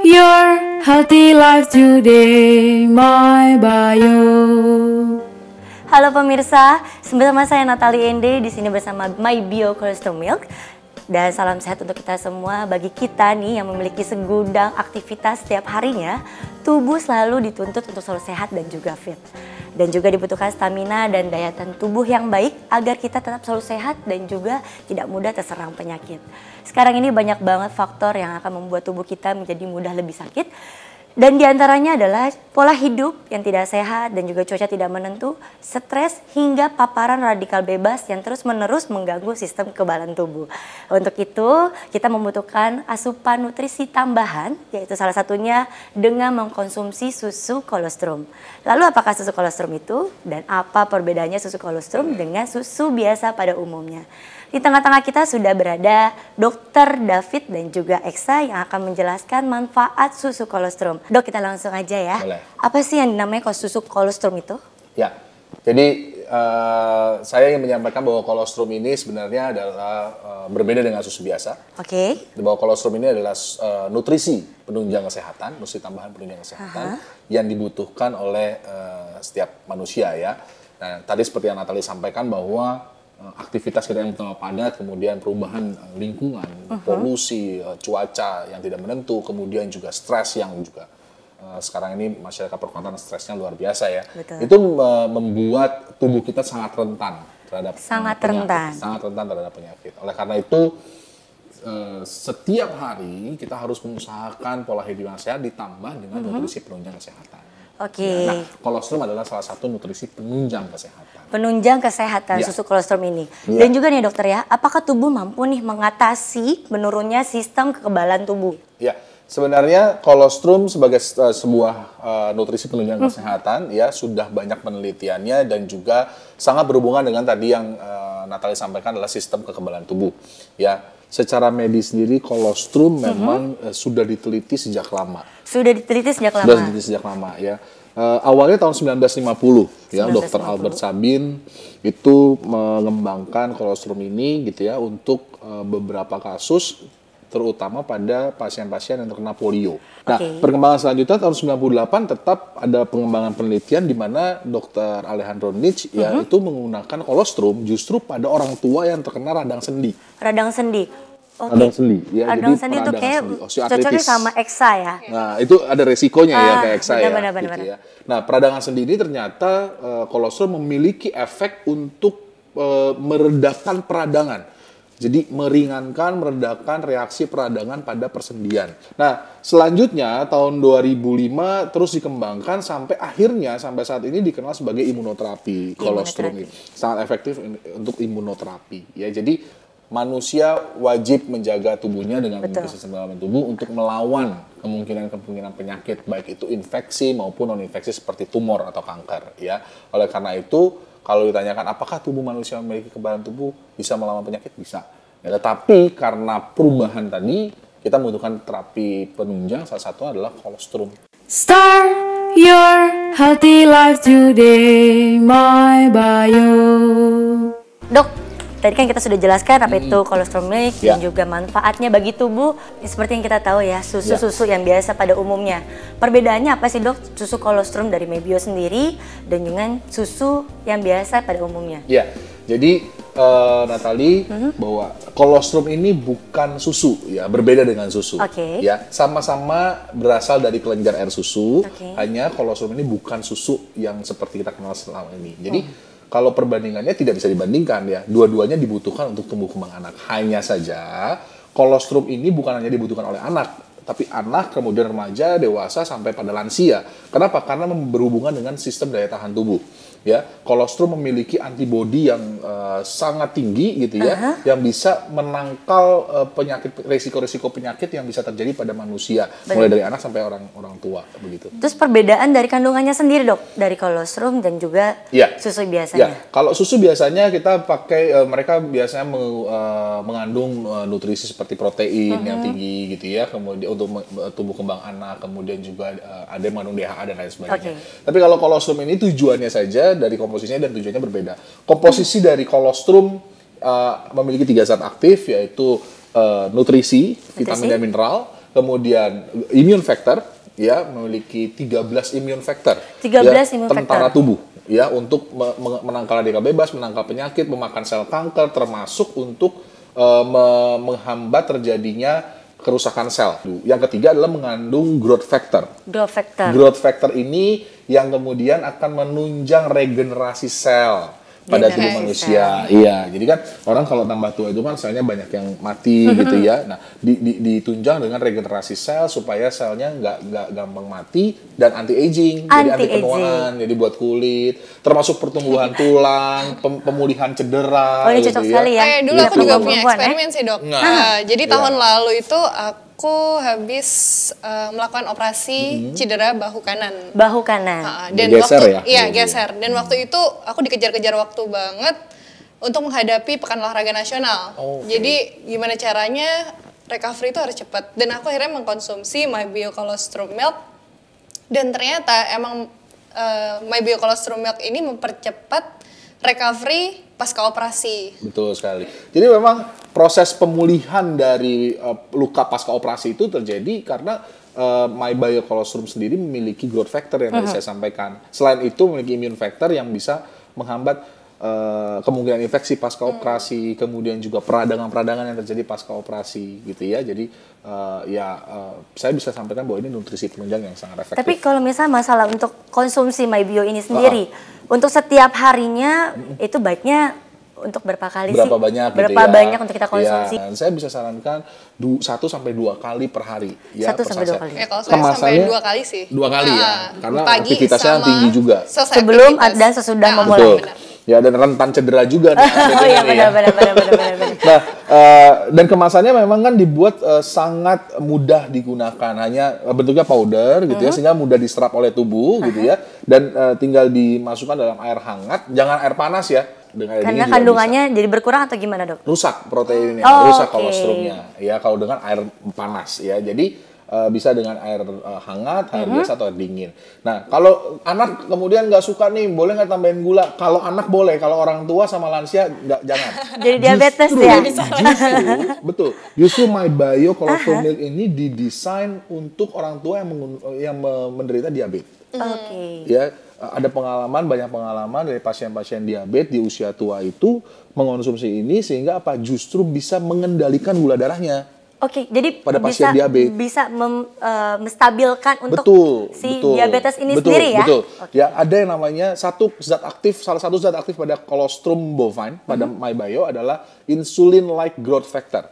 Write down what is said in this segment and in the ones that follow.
your healthy life today, my bio. Halo pemirsa, bersama saya Natalie Ende di sini bersama My Bio Cholesterol Milk. Dan salam sehat untuk kita semua. Bagi kita nih yang memiliki segudang aktivitas setiap harinya, tubuh selalu dituntut untuk selalu sehat dan juga fit. Dan juga dibutuhkan stamina dan daya tahan tubuh yang baik agar kita tetap selalu sehat dan juga tidak mudah terserang penyakit. Sekarang ini banyak banget faktor yang akan membuat tubuh kita menjadi mudah lebih sakit. Dan diantaranya adalah pola hidup yang tidak sehat dan juga cuaca tidak menentu, stres hingga paparan radikal bebas yang terus-menerus mengganggu sistem kekebalan tubuh. Untuk itu kita membutuhkan asupan nutrisi tambahan, yaitu salah satunya dengan mengkonsumsi susu kolostrum. Lalu apakah susu kolostrum itu dan apa perbedaannya susu kolostrum dengan susu biasa pada umumnya? Di tengah-tengah kita sudah berada Dr. David dan juga Eksa yang akan menjelaskan manfaat susu kolostrum. Dok, kita langsung aja ya. Boleh. Apa sih yang namanya susu kolostrum itu? Ya, jadi saya ingin menyampaikan bahwa kolostrum ini sebenarnya adalah berbeda dengan susu biasa. Oke. Bahwa kolostrum ini adalah nutrisi penunjang kesehatan, nutrisi tambahan penunjang kesehatan yang dibutuhkan oleh setiap manusia ya. Nah, tadi seperti yang Natalie sampaikan bahwa aktivitas kita yang terlalu padat, kemudian perubahan lingkungan, polusi, cuaca yang tidak menentu, kemudian juga stres yang juga sekarang ini masyarakat perkotaan stresnya luar biasa ya. Betul. Itu membuat tubuh kita sangat rentan terhadap penyakit, sangat rentan terhadap penyakit. Oleh karena itu setiap hari kita harus mengusahakan pola hidup yang sehat ditambah dengan nutrisi penunjang kesehatan. Oke. Nah, kolostrum adalah salah satu nutrisi penunjang kesehatan. Penunjang kesehatan susu kolostrum ini. Dan juga nih dokter ya, apakah tubuh mampu nih mengatasi menurunnya sistem kekebalan tubuh? Ya, sebenarnya kolostrum sebagai sebuah nutrisi penunjang kesehatan ya sudah banyak penelitiannya dan juga sangat berhubungan dengan tadi yang Natalie sampaikan adalah sistem kekebalan tubuh. Ya, secara medis sendiri kolostrum memang sudah diteliti sejak lama. Sudah diteliti sejak lama. Sudah diteliti sejak lama ya. Awalnya tahun 1950 ya, Dr. Albert Sabin itu mengembangkan kolostrum ini gitu ya untuk beberapa kasus terutama pada pasien-pasien yang terkena polio. Nah, perkembangan selanjutnya tahun 98 tetap ada pengembangan penelitian di mana Dr. Alejandro Nitsch ya itu menggunakan kolostrum justru pada orang tua yang terkena radang sendi. Radang sendi. Radang sendi, ya. Radang sendi itu kayak cocoknya sama Eksa ya. Nah, itu ada resikonya ya kayak Eksa ya. Benar. Gitu ya. Nah, peradangan sendi ini ternyata kolostrum memiliki efek untuk meredakan peradangan. Jadi meringankan, meredakan reaksi peradangan pada persendian. Nah, selanjutnya tahun 2005 terus dikembangkan sampai akhirnya sampai saat ini dikenal sebagai imunoterapi kolostrum ini. Sangat efektif untuk imunoterapi ya. Jadi manusia wajib menjaga tubuhnya dengan memiliki sistem kekebalan tubuh untuk melawan kemungkinan penyakit baik itu infeksi maupun non infeksi seperti tumor atau kanker ya. Oleh karena itu kalau ditanyakan apakah tubuh manusia memiliki kekebalan tubuh bisa melawan penyakit bisa. Ya, tetapi karena perubahan tadi kita membutuhkan terapi penunjang salah satu adalah kolostrum. Start your healthy life today, my bio. Dok, tadi kan kita sudah jelaskan apa itu kolostrum milk dan juga manfaatnya bagi tubuh. Seperti yang kita tahu ya, susu-susu yang biasa pada umumnya. Perbedaannya apa sih dok, susu kolostrum dari Mebio sendiri dan dengan susu yang biasa pada umumnya? Ya, jadi Natalie bahwa kolostrum ini bukan susu ya, berbeda dengan susu. Ya, sama-sama berasal dari kelenjar air susu. Hanya kolostrum ini bukan susu yang seperti kita kenal selama ini. Jadi kalau perbandingannya tidak bisa dibandingkan ya, dua-duanya dibutuhkan untuk tumbuh kembang anak. Hanya saja kolostrum ini bukan hanya dibutuhkan oleh anak, tapi anak, kemudian remaja, dewasa sampai pada lansia. Kenapa? Karena berhubungan dengan sistem daya tahan tubuh. Ya, kolostrum memiliki antibodi yang sangat tinggi gitu ya, yang bisa menangkal resiko-resiko penyakit yang bisa terjadi pada manusia, mulai dari anak sampai orang tua begitu. Terus perbedaan dari kandungannya sendiri dok, dari kolostrum dan juga susu biasanya? Ya, kalau susu biasanya kita pakai mereka biasanya mengandung nutrisi seperti protein yang tinggi gitu ya, kemudian untuk tumbuh kembang anak, kemudian juga ada yang mengandung DHA dan lain sebagainya. Tapi kalau kolostrum ini tujuannya saja dari komposisinya dan tujuannya berbeda. Komposisi dari kolostrum memiliki 3 zat aktif yaitu nutrisi, vitamin dan mineral, kemudian immune factor, ya, memiliki 13 immune factor. 13 ya, immune tentara factor. tubuh, ya, untuk menangkal radikal bebas, menangkal penyakit, memakan sel kanker, termasuk untuk menghambat terjadinya kerusakan sel. Yang ketiga adalah mengandung growth factor. Growth factor. Growth factor ini yang kemudian akan menunjang regenerasi sel pada tubuh manusia. Iya, jadi kan orang kalau tambah tua itu kan selnya banyak yang mati gitu ya. Nah, ditunjang dengan regenerasi sel supaya selnya nggak gampang mati dan anti aging, jadi anti penuaan, jadi buat kulit, termasuk pertumbuhan tulang, pemulihan cedera. Oh, ini cocok sekali ya. Dulu aku juga punya eksperimen sih, Dok. Jadi tahun lalu itu aku habis melakukan operasi cedera bahu kanan. Bahu kanan. Dan geser waktu ya? iya geser. Dan waktu itu aku dikejar-kejar waktu banget untuk menghadapi Pekan Olahraga Nasional. Jadi gimana caranya recovery itu harus cepat. Dan aku akhirnya mengkonsumsi MyBio Colostrum Milk. Dan ternyata emang MyBio Colostrum Milk ini mempercepat recovery pasca operasi. Betul sekali. Jadi memang proses pemulihan dari luka pasca operasi itu terjadi karena MyBio Colostrum sendiri memiliki growth factor yang tadi saya sampaikan. Selain itu memiliki immune factor yang bisa menghambat kemungkinan infeksi pasca operasi, kemudian juga peradangan-peradangan yang terjadi pasca operasi, gitu ya. Jadi saya bisa sampaikan bahwa ini nutrisi penunjang yang sangat efektif. Tapi kalau misalnya masalah untuk konsumsi MyBio ini sendiri, untuk setiap harinya itu baiknya untuk berapa kali berapa sih? banyak berapa gitu ya. banyak untuk kita konsumsi? Ya, saya bisa sarankan 1 sampai 2 kali per hari. Ya, 1 sampai 2 kali. Ya kalau saya sampai 2 kali sih. 2 kali ya, karena pagi aktivitasnya tinggi juga. Sebelum dan sesudah memulai. Betul. Ya, dan rentan cedera juga. Oh iya, benar. Nah, dan kemasannya memang kan dibuat sangat mudah digunakan, hanya bentuknya powder gitu ya, sehingga mudah diserap oleh tubuh gitu ya, dan tinggal dimasukkan dalam air hangat, jangan air panas ya. Karena kandungannya jadi berkurang atau gimana, Dok? Rusak proteinnya, rusak kolostrumnya ya kalau dengan air panas ya. Jadi bisa dengan air hangat, air biasa atau air dingin. Nah, kalau anak kemudian nggak suka nih, boleh nggak tambahin gula? Kalau anak boleh, kalau orang tua sama lansia jangan. Jadi diabetes ya? Betul. Justru MyBio Colostrum Milk ini didesain untuk orang tua yang menderita diabetes. Ya, ada banyak pengalaman dari pasien-pasien diabetes di usia tua itu mengonsumsi ini sehingga justru bisa mengendalikan gula darahnya. Jadi pada pasien diabetes bisa menstabilkan untuk diabetes ini sendiri ya? Betul. Ya, ada yang namanya salah satu zat aktif pada colostrum bovine pada MyBio adalah insulin-like growth factor.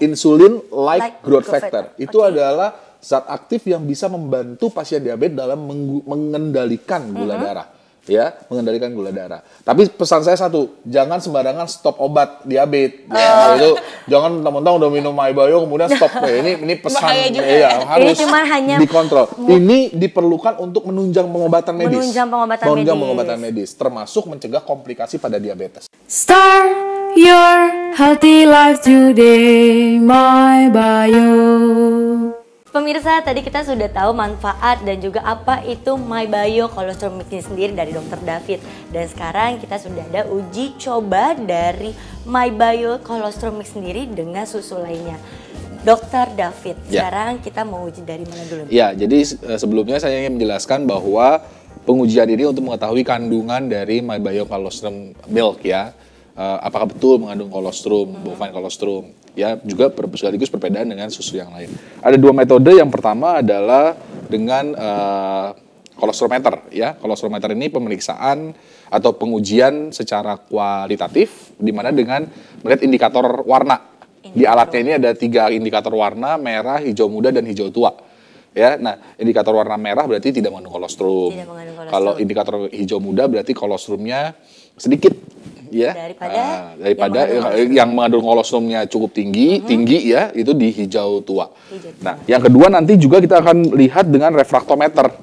Insulin-like growth factor. Itu adalah zat aktif yang bisa membantu pasien diabetes dalam mengendalikan gula darah. Ya, mengendalikan gula darah. Tapi pesan saya satu, jangan sembarangan stop obat diabetes. Ya, itu jangan mentang-mentang udah minum MyBio kemudian stop. Ini pesan ya, harus dikontrol. Ini diperlukan untuk menunjang pengobatan medis. Menunjang pengobatan medis, termasuk mencegah komplikasi pada diabetes. Start your healthy life today, MyBio. Pemirsa, tadi kita sudah tahu manfaat dan juga apa itu MyBio Colostrum Milk ini sendiri dari Dr. David. Dan sekarang kita sudah ada uji coba dari MyBio Colostrum Milk sendiri dengan susu lainnya. Dr. David, sekarang kita mau uji dari mana dulu? Ya, jadi sebelumnya saya ingin menjelaskan bahwa pengujian ini untuk mengetahui kandungan dari MyBio Colostrum Milk ya. Apakah betul mengandung kolostrum, bovine kolostrum, ya, juga sekaligus perbedaan dengan susu yang lain. Ada 2 metode. Yang pertama adalah dengan kolostrometer, ya. Kolostrometer ini pemeriksaan atau pengujian secara kualitatif, di mana dengan melihat indikator warna. Di alatnya ini ada 3 indikator warna, merah, hijau muda, dan hijau tua. Ya, nah, indikator warna merah berarti tidak mengandung kolostrum. Kalau indikator hijau muda berarti kolostrumnya sedikit. Ya, daripada yang mengandung kolostrumnya cukup tinggi ya, itu di hijau tua. Nah, yang kedua nanti juga kita akan lihat dengan refraktometer.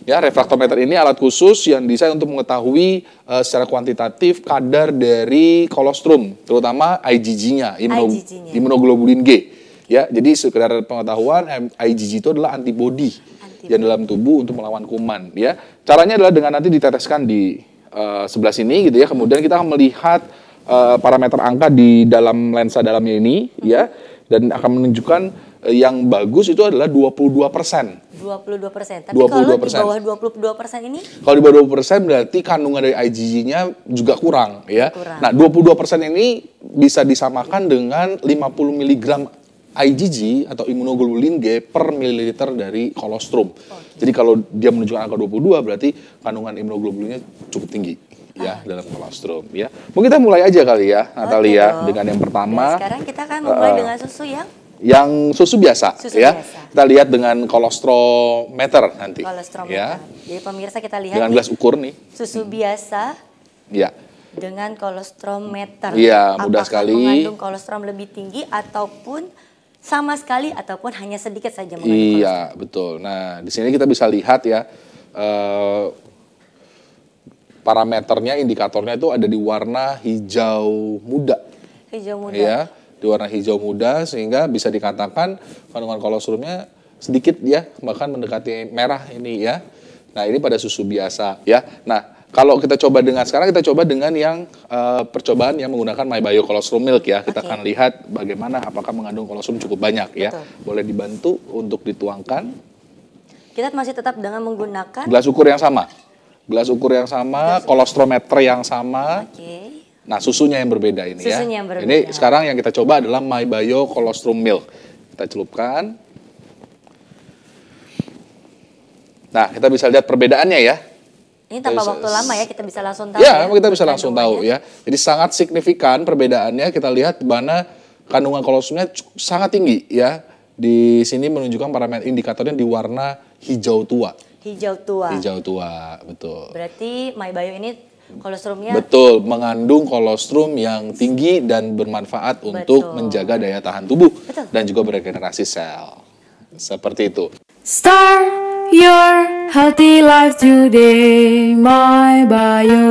Ya, refraktometer ini alat khusus yang desain untuk mengetahui secara kuantitatif kadar dari kolostrum, terutama IgG-nya, imunoglobulin G. Ya, jadi sekedar pengetahuan, IgG itu adalah antibodi yang dalam tubuh untuk melawan kuman. Ya, caranya adalah dengan nanti diteteskan di sebelah sini gitu ya, kemudian kita akan melihat parameter angka di dalam lensa dalamnya ini ya, dan akan menunjukkan yang bagus itu adalah 22%. 22%. Tapi kalau di bawah 22% ini? Kalau di bawah 20% berarti kandungan dari IgG-nya juga kurang ya. Kurang. Nah, 22% ini bisa disamakan dengan 50 mg IgG atau immunoglobulin G per mililiter dari kolostrum. Jadi kalau dia menunjukkan angka 22 berarti kandungan immunoglobulinnya cukup tinggi ya dalam kolostrum ya. Mungkin kita mulai aja kali ya Natalia dengan yang pertama. Dan sekarang kita akan memulai dengan susu yang susu biasa susu ya. Biasa. Kita lihat dengan kolostrometer nanti. Kolostrometer. Ya. Jadi pemirsa kita lihat dengan gelas ukur nih. Susu biasa. Ya. Dengan kolostrometer. Iya, mudah apakah sekali. mengandung kolostrum lebih tinggi ataupun sama sekali ataupun hanya sedikit saja mengandung kolostrum. Iya, betul. Nah, di sini kita bisa lihat ya parameternya, indikatornya itu ada di warna hijau muda. Hijau muda. Ya, di warna hijau muda sehingga bisa dikatakan kandungan kolostrumnya sedikit ya, bahkan mendekati merah ini ya. Nah, ini pada susu biasa ya. Nah, kalau kita coba sekarang kita coba dengan yang percobaan yang menggunakan MyBio Colostrum Milk ya. Kita akan lihat bagaimana apakah mengandung kolostrum cukup banyak ya. Boleh dibantu untuk dituangkan. Kita masih tetap dengan menggunakan gelas ukur yang sama. Gelas ukur yang sama, kolostrometer yang sama. Nah, susunya yang berbeda ini ya. Susunya yang berbeda. Ini sekarang yang kita coba adalah MyBio Colostrum Milk. Kita celupkan. Nah, kita bisa lihat perbedaannya ya. Ini tanpa waktu lama ya, kita bisa langsung tahu. Ya, kita bisa langsung tahu ya. Jadi sangat signifikan perbedaannya. Kita lihat mana kandungan kolostrumnya sangat tinggi ya. Di sini menunjukkan parameter indikatornya di warna hijau tua. Hijau tua. Hijau tua, betul. Berarti MyBio ini kolostrumnya betul, mengandung kolostrum yang tinggi dan bermanfaat untuk menjaga daya tahan tubuh dan juga beregenerasi sel. Seperti itu. Start your healthy life today, MyBio.